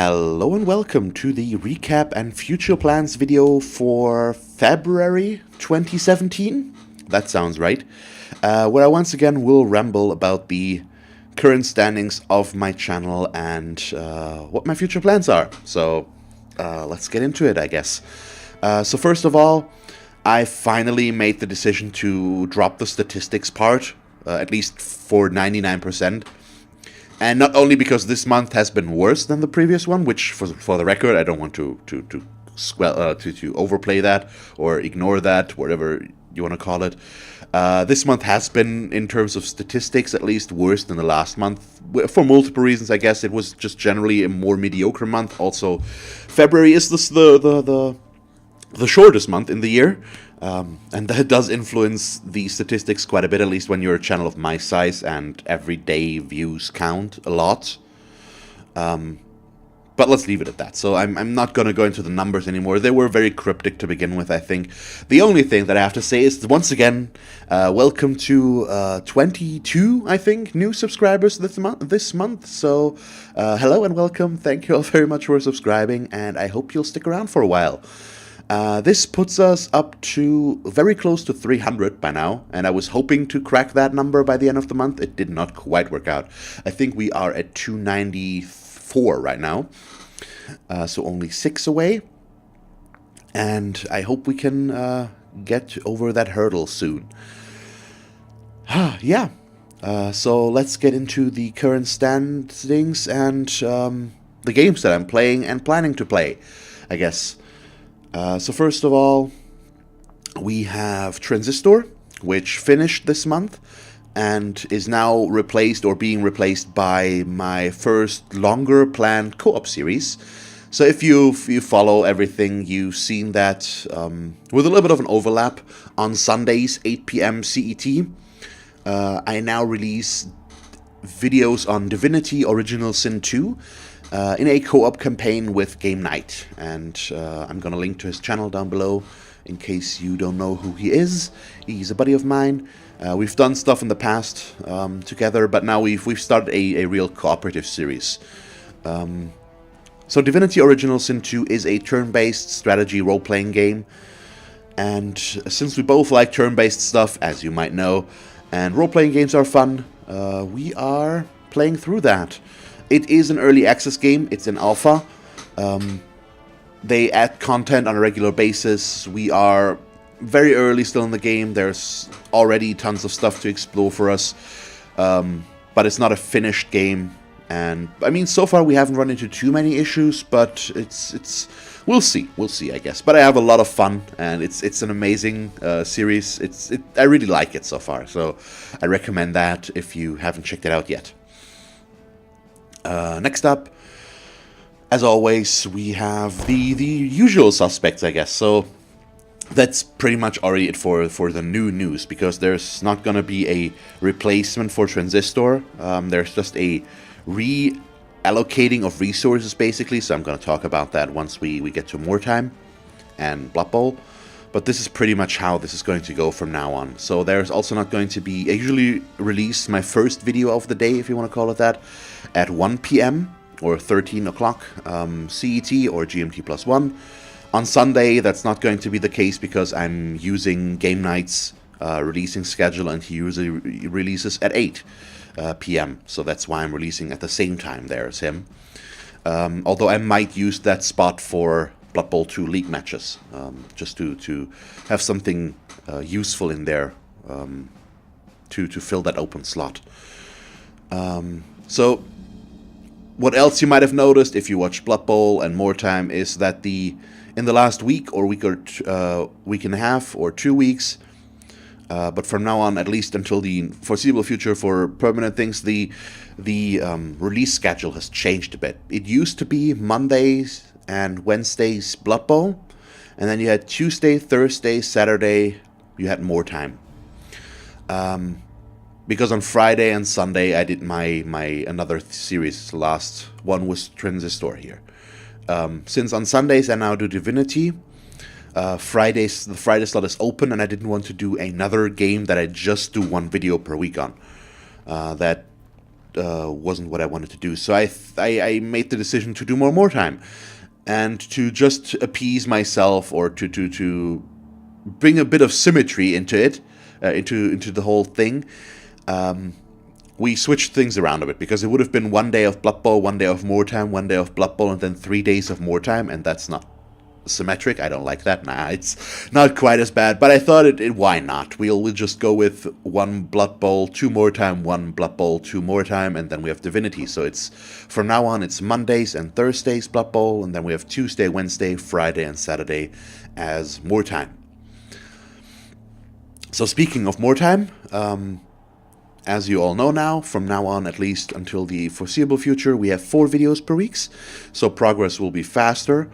Hello and welcome to the recap and future plans video for February 2017. That sounds right. Where I once again will ramble about the current standings of my channel and what my future plans are. So let's get into it, I guess. So first of all, I finally made the decision to drop the statistics part, at least for 99%. And not only because this month has been worse than the previous one, which, for the record, I don't want to overplay that or ignore that, whatever you want to call it. This month has been, in terms of statistics, at least worse than the last month, for multiple reasons. I guess it was just generally a more mediocre month. Also, February is the shortest month in the year. And that does influence the statistics quite a bit, at least when you're a channel of my size and everyday views count a lot. But let's leave it at that. So I'm not going to go into the numbers anymore. They were very cryptic to begin with, I think. The only thing that I have to say is, once again, welcome to 22, I think, new subscribers this month. So hello and welcome. Thank you all very much for subscribing, and I hope you'll stick around for a while. This puts us up to very close to 300 by now, and I was hoping to crack that number by the end of the month. It did not quite work out. I think we are at 294 right now, so only 6 away, and I hope we can get over that hurdle soon. Yeah, so let's get into the current standings and the games that I'm playing and planning to play, I guess. So first of all, we have Transistor, which finished this month and is now replaced or being replaced by my first longer planned co-op series. So if you follow everything, you've seen that with a little bit of an overlap on Sundays, 8 p.m. CET, I now release videos on Divinity Original Sin 2, in a co-op campaign with Game Night, and I'm gonna link to his channel down below in case you don't know who he is. He's a buddy of mine. We've done stuff in the past together, but now we've started a real cooperative series. So Divinity Original Sin 2 is a turn-based strategy role-playing game, and since we both like turn-based stuff, as you might know, and role-playing games are fun, we are playing through that. It is an early access game. It's an alpha. They add content on a regular basis. We are very early still in the game. There's already tons of stuff to explore for us. But it's not a finished game. And I mean, so far we haven't run into too many issues, but we'll see. We'll see, I guess. But I have a lot of fun, and it's an amazing series. I really like it so far. So I recommend that if you haven't checked it out yet. Next up, as always, we have the usual suspects, I guess. So that's pretty much already it for the new news, because there's not going to be a replacement for Transistor. There's just a reallocating of resources, basically. So I'm going to talk about that once we get to more time and Blood Bowl. But this is pretty much how this is going to go from now on. So there's also not going to be... I usually release my first video of the day, if you want to call it that, at 1 p.m. or 13 o'clock CET or GMT plus 1. On Sunday, that's not going to be the case because I'm using Game Night's releasing schedule, and he usually releases at 8 p.m. So that's why I'm releasing at the same time there as him. Although I might use that spot for Blood Bowl 2 League matches, just to have something useful in there to fill that open slot. So what else you might have noticed if you watch Blood Bowl and more time is that in the last week or week and a half or 2 weeks, but from now on, at least until the foreseeable future for permanent things, the release schedule has changed a bit. It used to be Mondays and Wednesday's Blood Bowl, and then you had Tuesday, Thursday, Saturday, you had more time. Because on Friday and Sunday I did my another series. The last one was Transistor here. Since on Sundays I now do Divinity, the Friday slot is open, and I didn't want to do another game that I just do one video per week on. That wasn't what I wanted to do. So I made the decision to do more time, and to just appease myself, or to bring a bit of symmetry into it, into the whole thing. We switched things around a bit, because it would have been 1 day of Blood Bowl, 1 day of more time, 1 day of Blood Bowl, and then 3 days of more time, and that's not symmetric. I don't like that. Nah, it's not quite as bad, but I thought why not? We'll just go with 1 Blood Bowl, 2 more time, 1 Blood Bowl, 2 more time, and then we have Divinity. So it's, from now on, it's Mondays and Thursdays Blood Bowl, and then we have Tuesday, Wednesday, Friday, and Saturday as more time. So speaking of more time, as you all know now, from now on, at least until the foreseeable future, we have 4 videos per week, so progress will be faster.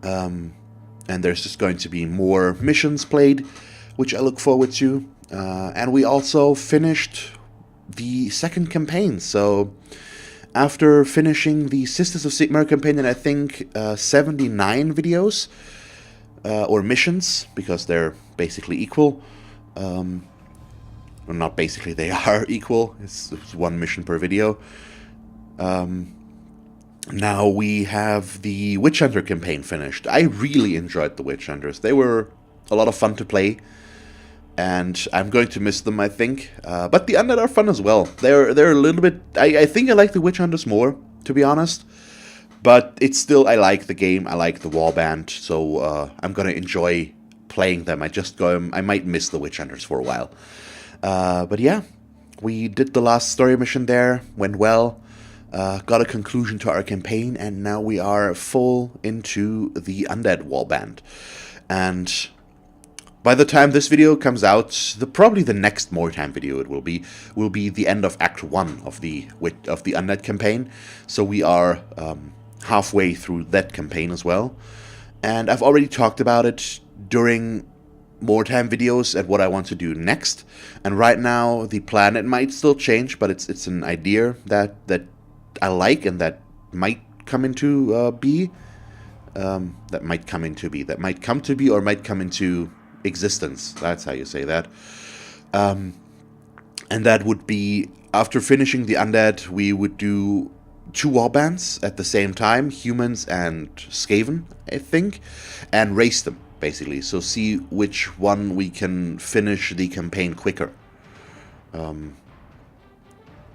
And there's just going to be more missions played, which I look forward to. And we also finished the second campaign. So after finishing the Sisters of Sigmar campaign in, I think, 79 videos, or missions, because they're basically equal. Well, not basically, they are equal. It's 1 mission per video. Now we have the Witch Hunter campaign finished. I really enjoyed the Witch Hunters. They were a lot of fun to play, and I'm going to miss them, I think. But the Undead are fun as well. They're a little bit... I think I like the Witch Hunters more, to be honest. But it's still... I like the game. I like the warband. So I'm going to enjoy playing them. I might miss the Witch Hunters for a while. But yeah, we did the last story mission there. Went well. Got a conclusion to our campaign, and now we are full into the Undead warband. And by the time this video comes out, probably the next more time video it will be the end of Act 1 of the Undead campaign. So we are halfway through that campaign as well. And I've already talked about it during more time videos at what I want to do next. And right now the plan, it might still change, but it's an idea that I like, and that might come into be. That might come to be, or might come into existence. That's how you say that. And that would be, after finishing the Undead, we would do 2 warbands at the same time, humans and Skaven, I think, and race them, basically. So see which one we can finish the campaign quicker.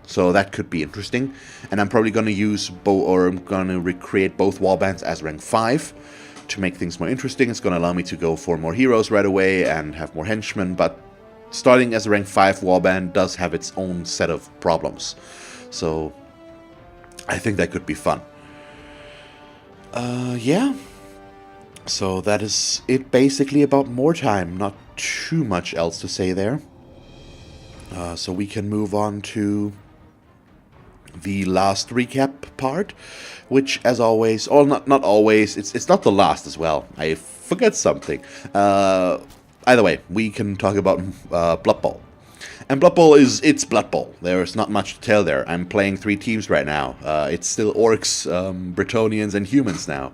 So that could be interesting. And I'm probably going to use I'm going to recreate both warbands as rank 5 to make things more interesting. It's going to allow me to go for more heroes right away and have more henchmen, but starting as a rank 5 warband does have its own set of problems. So I think that could be fun. Yeah. So that is it basically about more time. Not too much else to say there. So we can move on to the last recap part, which, as always, or not always, it's not the last as well. I forget something. Either way, we can talk about Blood Bowl. And Blood Bowl it's Blood Bowl. There's not much to tell there. I'm playing 3 teams right now. It's still Orcs, Bretonnians, and Humans now.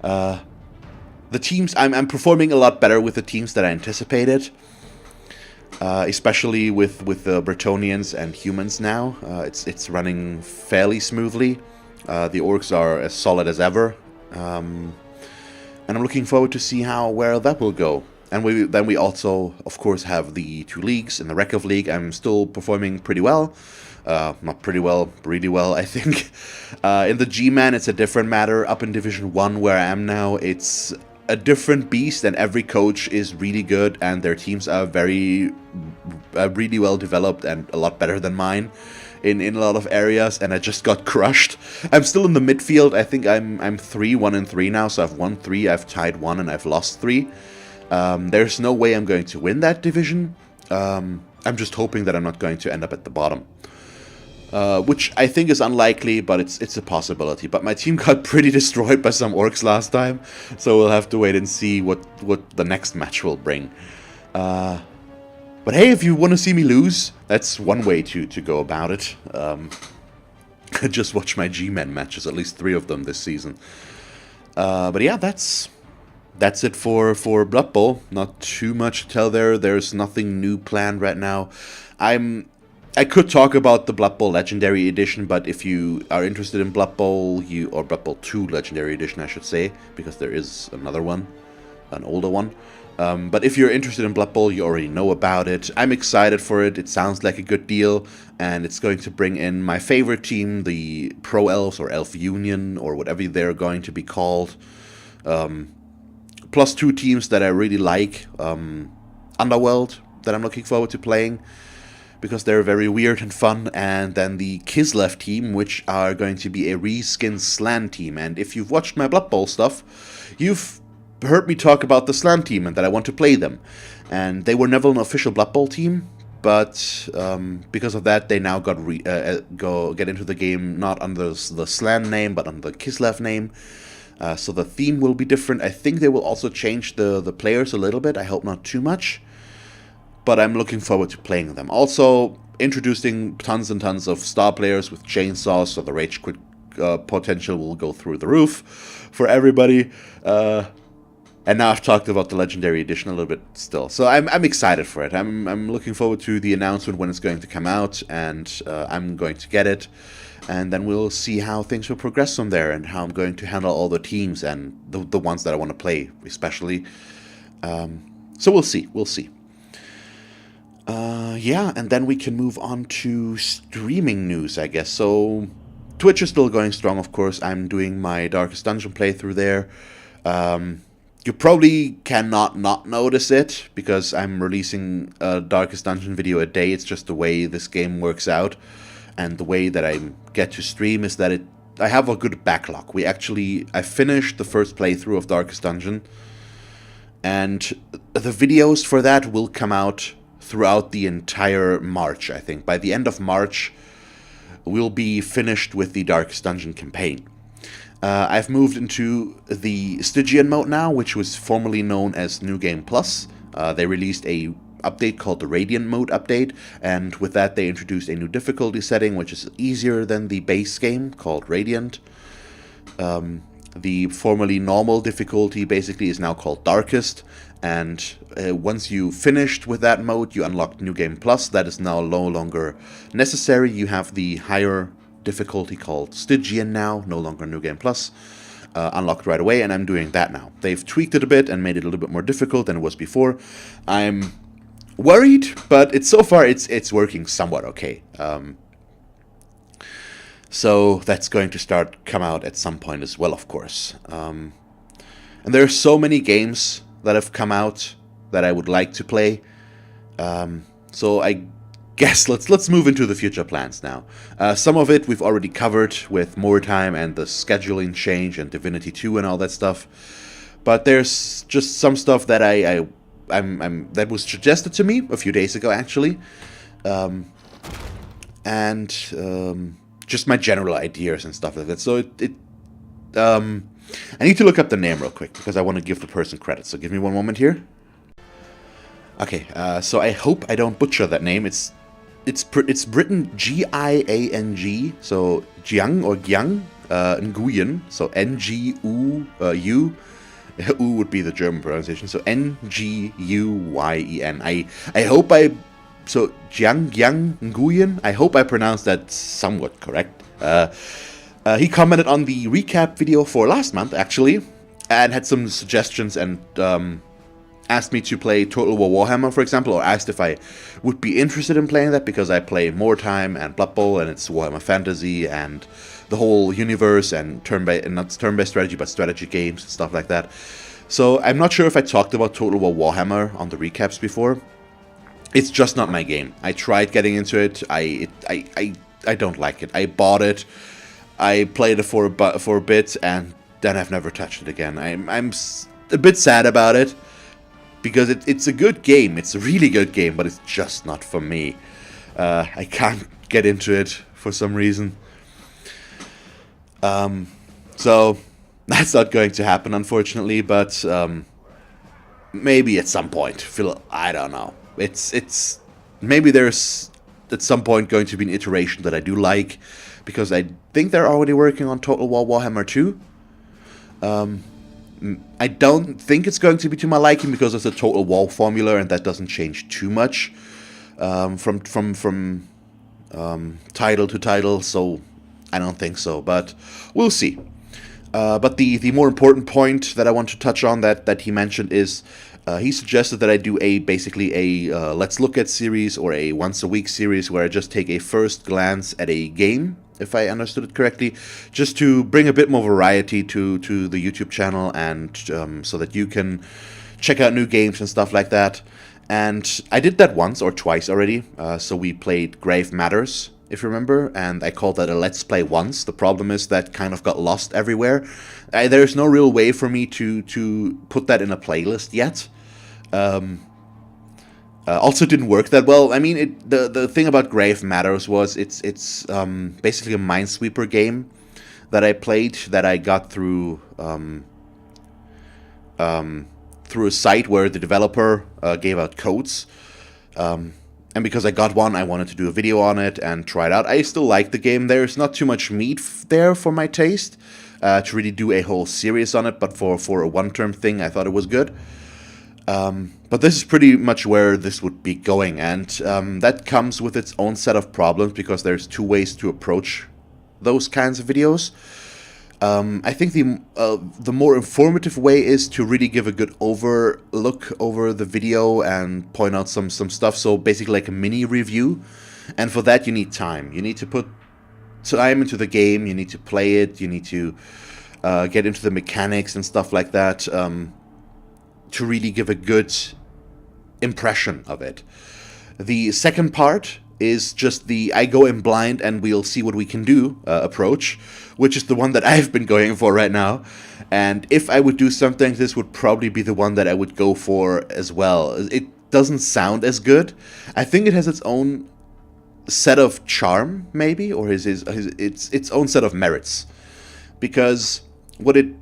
The teams, I'm performing a lot better with the teams that I anticipated. Especially with the Bretonnians and Humans now. It's running fairly smoothly. The Orcs are as solid as ever. And I'm looking forward to see where that will go. And then we also, of course, have the 2 leagues. In the Record League, I'm still performing pretty well. Not pretty well, really well, I think. In the G-Man, it's a different matter. Up in Division 1, where I am now, it's a different beast, and every coach is really good, and their teams are really well developed and a lot better than mine in a lot of areas, and I just got crushed. I'm still in the midfield. I think I'm 1-3 now, so I've won 3, I've tied 1, and I've lost 3. There's no way I'm going to win that division. I'm just hoping that I'm not going to end up at the bottom. Which I think is unlikely, but it's a possibility. But my team got pretty destroyed by some Orcs last time, so we'll have to wait and see what the next match will bring. But hey, if you want to see me lose, that's one way to go about it. Just watch my G-Men matches, at least 3 of them this season. But yeah, that's it for Blood Bowl. Not too much to tell there. There's nothing new planned right now. I could talk about the Blood Bowl Legendary Edition, but if you are interested in Blood Bowl, or Blood Bowl 2 Legendary Edition, I should say, because there is another one, an older one. But if you're interested in Blood Bowl, you already know about it. I'm excited for it. It sounds like a good deal, and it's going to bring in my favorite team, the Pro Elves, or Elf Union, or whatever they're going to be called. Plus 2 teams that I really like. Underworld, that I'm looking forward to playing, because they're very weird and fun, and then the Kislev team, which are going to be a reskin Slan team. And if you've watched my Blood Bowl stuff, you've heard me talk about the Slan team and that I want to play them. And they were never an official Blood Bowl team, but because of that, they now get into the game not under the Slan name, but under the Kislev name. So the theme will be different. I think they will also change the players a little bit. I hope not too much. But I'm looking forward to playing them. Also, introducing tons and tons of star players with chainsaws, so the rage quit potential will go through the roof for everybody. And now I've talked about the Legendary Edition a little bit still. So I'm excited for it. I'm looking forward to the announcement when it's going to come out, and I'm going to get it. And then we'll see how things will progress from there, and how I'm going to handle all the teams and the ones that I want to play, especially. So we'll see. We'll see. Yeah, and then we can move on to streaming news, I guess. So, Twitch is still going strong, of course. I'm doing my Darkest Dungeon playthrough there. You probably cannot not notice it, because I'm releasing a Darkest Dungeon video a day. It's just the way this game works out. And the way that I get to stream is that I have a good backlog. I finished the first playthrough of Darkest Dungeon. And the videos for that will come out throughout the entire March, I think. By the end of March, we'll be finished with the Darkest Dungeon campaign. I've moved into the Stygian mode now, which was formerly known as New Game Plus. They released a update called the Radiant mode update, and with that they introduced a new difficulty setting, which is easier than the base game, called Radiant. The formerly normal difficulty basically is now called Darkest, and once you finished with that mode, you unlocked New Game Plus. That is now no longer necessary. You have the higher difficulty called Stygian now, no longer New Game Plus, unlocked right away, and I'm doing that now. They've tweaked it a bit and made it a little bit more difficult than it was before. I'm worried, but so far it's working somewhat okay. So that's going to come out at some point as well, of course. And there are so many games that have come out that I would like to play. So I guess let's move into the future plans now. Some of it we've already covered with More Time and the scheduling change and Divinity 2 and all that stuff. But there's just some stuff that that was suggested to me a few days ago, actually. Just my general ideas and stuff like that. So I need to look up the name real quick, because I want to give the person credit. So give me one moment here. Okay, so I hope I don't butcher that name. It's written Giang, so Jiang or Gyang, Nguyen, so Nguyen. U would be the German pronunciation, so Nguyen. I hope so Jiang Nguyen, I hope I pronounced that somewhat correct. He commented on the recap video for last month, actually, and had some suggestions, and asked me to play Total War Warhammer, for example, or asked if I would be interested in playing that, because I play More Time and Blood Bowl, and it's Warhammer Fantasy, and the whole universe, and not turn-based strategy, but strategy games and stuff like that. So I'm not sure if I talked about Total War Warhammer on the recaps before. It's just not my game. I tried getting into it. I don't like it. I bought it. I played it for a bit, and then I've never touched it again. I'm a bit sad about it, because it's a good game. It's a really good game, but it's just not for me. I can't get into it for some reason. So that's not going to happen, unfortunately, but maybe at some point. I don't know. It's maybe there's at some point going to be an iteration that I do like, because I think they're already working on Total War Warhammer 2. I don't think it's going to be to my liking, because it's a Total War formula, and that doesn't change too much from title to title, so I don't think so, but we'll see. But the more important point that I want to touch on that he mentioned is he suggested that I do basically a Let's Look At series, or a once a week series, where I just take a first glance at a game, if I understood it correctly, just to bring a bit more variety to the YouTube channel, and so that you can check out new games and stuff like that. And I did that once or twice already. So we played Grave Matters, if you remember, and I called that a Let's Play once. The problem is that kind of got lost everywhere. There's no real way for me to put that in a playlist yet. Also didn't work that well. I mean, the thing about Grave Matters was it's basically a Minesweeper game that I played, that I got through a site where the developer gave out codes. And because I got one, I wanted to do a video on it and try it out. I still like the game. There's not too much meat there for my taste to really do a whole series on it, but for a one-term thing, I thought it was good. But this is pretty much where this would be going, and that comes with its own set of problems, because there's two ways to approach those kinds of videos. I think the more informative way is to really give a good look over the video and point out some stuff. So basically like a mini review, and for that you need time. You need to put time into the game. You need to play it. You need to get into the mechanics and stuff like that to really give a good impression of it. The second part is just the I go in blind and we'll see what we can do approach, which is the one that I've been going for right now. And if I would do something, this would probably be the one that I would go for as well. It doesn't sound as good. I think it has its own set of charm, maybe, or its own set of merits. Because what it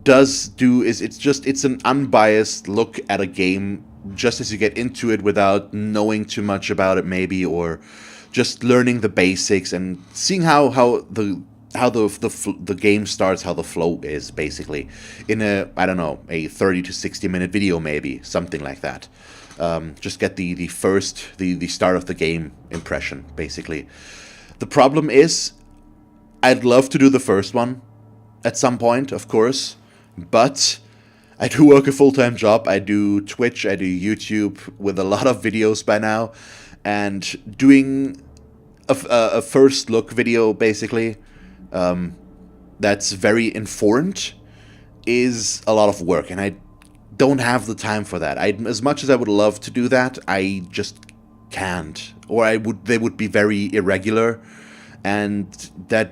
does do is it's an unbiased look at a game just as you get into it, without knowing too much about it, maybe, or just learning the basics and seeing how the game starts, how the flow is, basically, in a 30 to 60 minute video, maybe, something like that. Just get the start of the game impression, basically. The problem is, I'd love to do the first one at some point, of course, but I do work a full-time job. I do Twitch, I do YouTube with a lot of videos by now, and doing a first look video, basically, that's very informed, is a lot of work, and I don't have the time for that. As much as I would love to do that, I just can't, or they would be very irregular, and that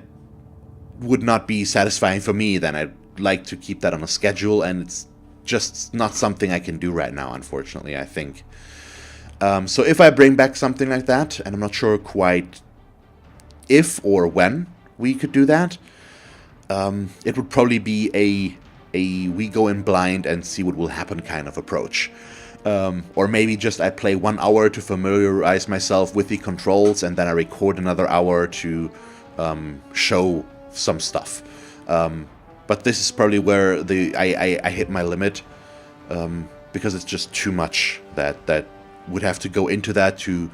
would not be satisfying for me. Then I'd like to keep that on a schedule, and it's just not something I can do right now, unfortunately, I think. So if I bring back something like that, and I'm not sure quite if or when we could do that, it would probably be a we go in blind and see what will happen kind of approach. Or maybe just I play 1 hour to familiarize myself with the controls, and then I record another hour to show some stuff. But this is probably where I hit my limit, because it's just too much that would have to go into that to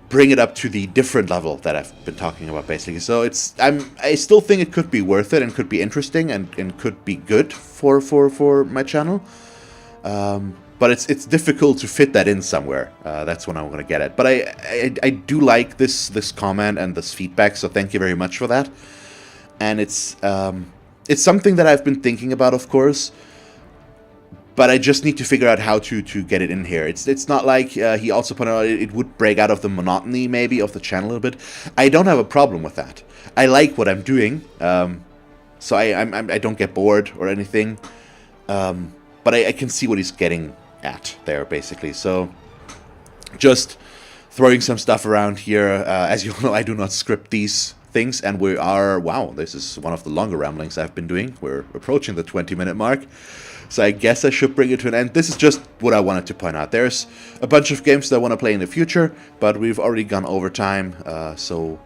bring it up to the different level that I've been talking about, basically. So I still think it could be worth it, and could be interesting, and could be good for my channel. But it's difficult to fit that in somewhere. That's what I'm going to get at. But I do like this comment and this feedback, so thank you very much for that. And it's something that I've been thinking about, of course, but I just need to figure out how to get it in here. It's not like he also pointed out it would break out of the monotony, maybe, of the channel a little bit. I don't have a problem with that. I like what I'm doing, so I don't get bored or anything. But I can see what he's getting at there, basically. So just throwing some stuff around here. As you know, I do not script these things, and we are, wow, this is one of the longer ramblings I've been doing. We're approaching the 20-minute mark, so I guess I should bring it to an end. This is just what I wanted to point out. There's a bunch of games that I want to play in the future, but we've already gone over time, so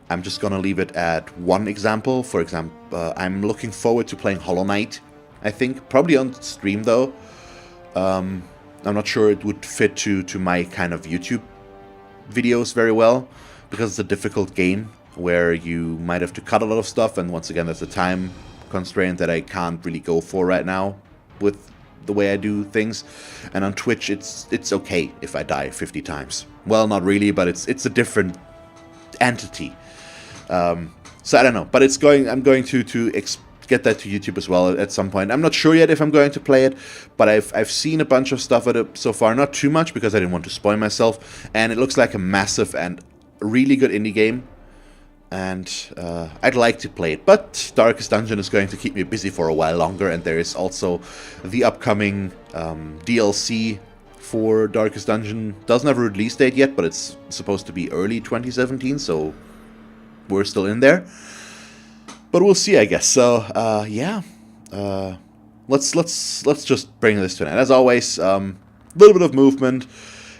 I'm just gonna leave it at one example. For example, I'm looking forward to playing Hollow Knight, I think, probably on stream though. I'm not sure it would fit to my kind of YouTube videos very well, because it's a difficult game where you might have to cut a lot of stuff, and once again, there's a time constraint that I can't really go for right now with the way I do things. And on Twitch, it's okay if I die 50 times. Well, not really, but it's a different entity. So I don't know, but I'm going to get that to YouTube as well at some point. I'm not sure yet if I'm going to play it, but I've seen a bunch of stuff at it so far, not too much because I didn't want to spoil myself, and it looks like a massive and really good indie game, and I'd like to play it, but Darkest Dungeon is going to keep me busy for a while longer, and there is also the upcoming DLC for Darkest Dungeon. Doesn't have a release date yet, but it's supposed to be early 2017, so we're still in there. But we'll see, I guess. So, yeah. Let's just bring this to an end. As always, little bit of movement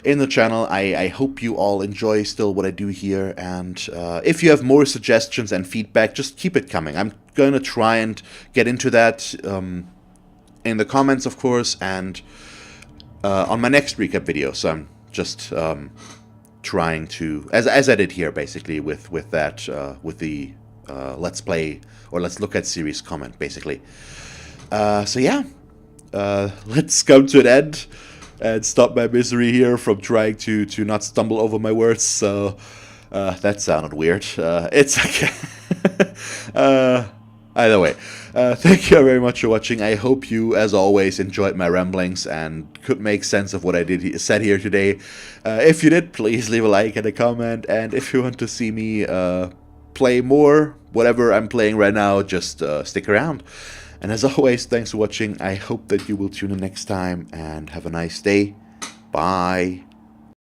in the channel. I hope you all enjoy still what I do here. And if you have more suggestions and feedback, just keep it coming. I'm going to try and get into that in the comments, of course, and on my next recap video. So I'm just trying to, as I did here, basically, with that, with the let's play or let's look at series comment, basically. So yeah, let's come to an end and stop my misery here from trying to not stumble over my words. So that sounded weird. It's okay. Either way, thank you very much for watching. I hope you, as always, enjoyed my ramblings and could make sense of what I said here today. If you did, please leave a like and a comment, and if you want to see me play more, whatever I'm playing right now, just stick around. And as always, thanks for watching. I hope that you will tune in next time, and have a nice day. Bye.